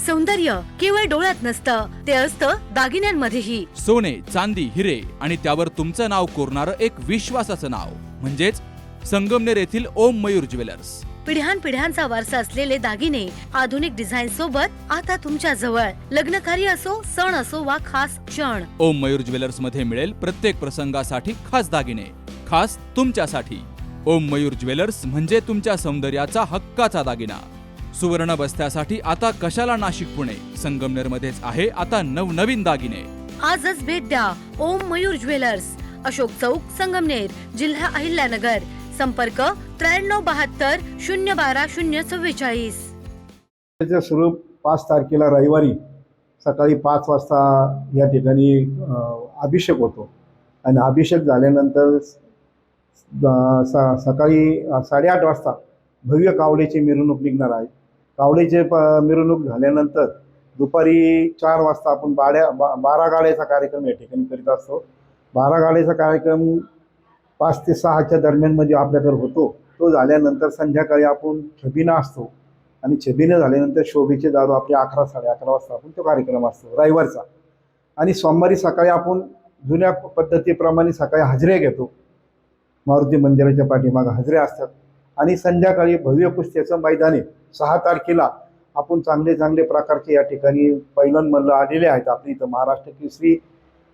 सौंदर्य केवळ डोळ्यात नसतं, ते असतं दागिन्यांमध्येही. सोने, चांदी, हिरे आणि त्यावर तुमचं नाव कोरणारं एक विश्वासाचं नाव म्हणजेच संगमनेर येथील ओम मयूर ज्वेलर्स. पिढ्यानपिढ्यांचा वारसा असलेले दागिने आधुनिक डिझाईन सोबत आता तुमच्या जवळ. लग्न कार्य असो, सण असो वा खास क्षण, ओम मयूर ज्वेलर्स मध्ये मिळेल प्रत्येक प्रसंगासाठी खास दागिने, खास तुमच्यासाठी. ओम मयूर ज्वेलर्स म्हणजे तुमच्या सौंदर्याचा हक्काचा दागिना. सुवर्ण बस्त्यासाठी आता कशाला नाशिक पुणे, संगमनेर मध्येच आहे आता नवनवीन दागिने. आजच भेट द्या ओम मयूर ज्वेलर्स, अशोक चौक, संगमनेर, जिल्हा अहिल्यानगर. संपर्क 9372 012 044. त्याचं स्वरूप 5 तारखेला रविवारी सकाळी 5 वाजता या ठिकाणी अभिषेक होतो आणि अभिषेक झाल्यानंतर सकाळी 8:30 वाजता भव्य कावडेची मिरवणूक निघणार आहे. कावडेचे मिरवणूक झाल्यानंतर दुपारी 4 वाजता आपण 12 गाड्याचा कार्यक्रम या ठिकाणी करीत असतो. 12 गाड्याचा कार्यक्रम 5 ते 6च्या दरम्यानमध्ये आपल्याकडे होतो. तो झाल्यानंतर संध्याकाळी आपण छबिना असतो आणि छबिना झाल्यानंतर शोभेचे दारू आपले 11 साडे11 वाजता आपण तो कार्यक्रम असतो रविवारचा. आणि सोमवारी सकाळी आपण जुन्या पद्धतीप्रमाणे सकाळी हजरे घेतो. मारुती मंदिराच्या पाठीमागे हजरे असतात आणि संध्याकाळी भव्य कुस्त्याचं मैदान आहे. 6 तारखेला आपण चांगले चांगले प्रकारचे या ठिकाणी पैलवान मल्ल आलेले आहेत. आपल्या इथं महाराष्ट्र केसरी,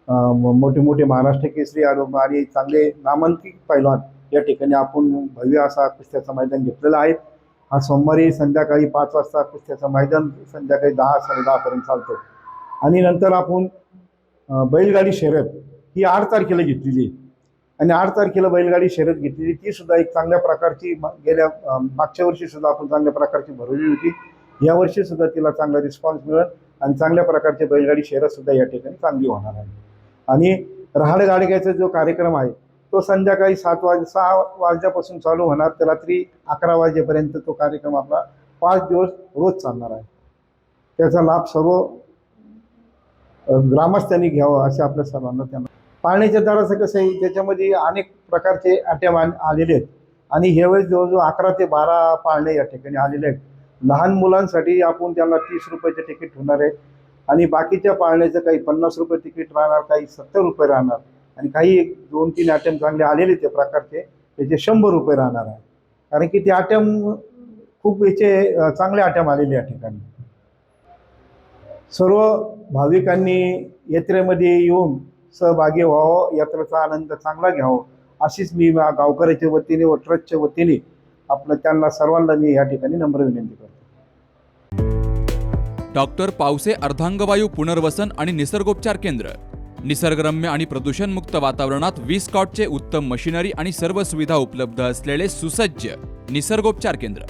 मोठे मोठे महाराष्ट्र केसरी आणि चांगले नामांकित पैलवान या ठिकाणी आपण भव्य असा कुस्त्याचं मैदान घेतलेलं आहे. हा सोमवारी संध्याकाळी 5 वाजता कुस्त्याचं मैदान संध्याकाळी 10 साडे 10 पर्यंत चालतो. आणि नंतर आपण बैलगाडी शर्यत ही 8 तारखेला घेतलेली आहे आणि 8 तारखेला बैलगाडी शर्यत घेतलेली, ती सुद्धा एक चांगल्या प्रकारची मागच्या वर्षी सुद्धा आपण चांगल्या प्रकारची भरवली होती. यावर्षी सुद्धा तिला चांगला रिस्पॉन्स मिळेल आणि चांगल्या प्रकारची बैलगाडी शर्यत सुद्धा या ठिकाणी चांगली होणार आहे. आणि रहाड गाडग्याचा जो कार्यक्रम आहे तो संध्याकाळी 6 वाजल्यापासून चालू होणार तर रात्री 11 वाजेपर्यंत तो कार्यक्रम आपला 5 दिवस रोज चालणार आहे. त्याचा लाभ सर्व ग्रामस्थांनी घ्यावा असे आपल्या सर्वांना त्यांना. पाळण्याच्या दराचं कसं आहे, त्याच्यामध्ये अनेक प्रकारचे आयटम आलेले आहेत आणि ह्यावेळेस जवळजवळ 11 ते 12 पाळणे या ठिकाणी आलेले आहेत. लहान मुलांसाठी आपण त्यांना 30 रुपयाचे तिकीट होणार आहे आणि बाकीच्या पाळण्याचं काही 50 रुपये तिकीट राहणार, काही 70 रुपये राहणार आणि काही 2-3 आयटम चांगले आलेले त्या प्रकारचे त्याचे 100 रुपये राहणार आहे. कारण की ते आयटम खूप याचे चांगले आयटम आलेले या ठिकाणी. सर्व भाविकांनी यात्रेमध्ये येऊन सहभागी व्हावं, यात्रेचा आनंद चांगला घ्यावा अशीच मी गावकऱ्याच्या वतीने व ट्रस्टच्या वतीने त्यांना सर्वांना मी या ठिकाणी नम्र विनंती करतो. डॉक्टर पावसे अर्धांगवायू पुनर्वसन आणि निसर्गोपचार केंद्र. निसर्गरम्य आणि प्रदूषणमुक्त वातावरणात 20 कॉटचे उत्तम मशिनरी आणि सर्व सुविधा उपलब्ध असलेले सुसज्ज निसर्गोपचार केंद्र.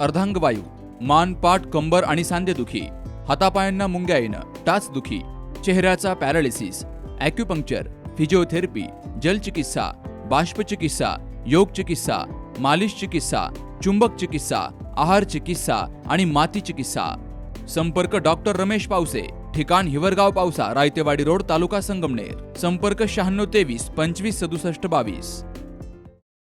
अर्धांगवायू, मान, पाठ, कंबर आणि सांधेदुखी, हातापायांना मुंग्या येणं, टाचदुखी, चेहऱ्याचा पॅरालिसिस, ॲक्युपंक्चर, फिजिओथेरपी, जलचिकित्सा, बाष्पचिकित्सा, योग चिकित्सा, मालिश चिकित्सा, चुंबक चिकित्सा, आहार चिकित्सा आणि माती चिकित्सा. संपर्क डॉक्टर रमेश पावसे, ठिकाण हिवरगाव पावसा, रायतेवाडी रोड, तालुका संगमनेर. संपर्क 9623 25 67 22.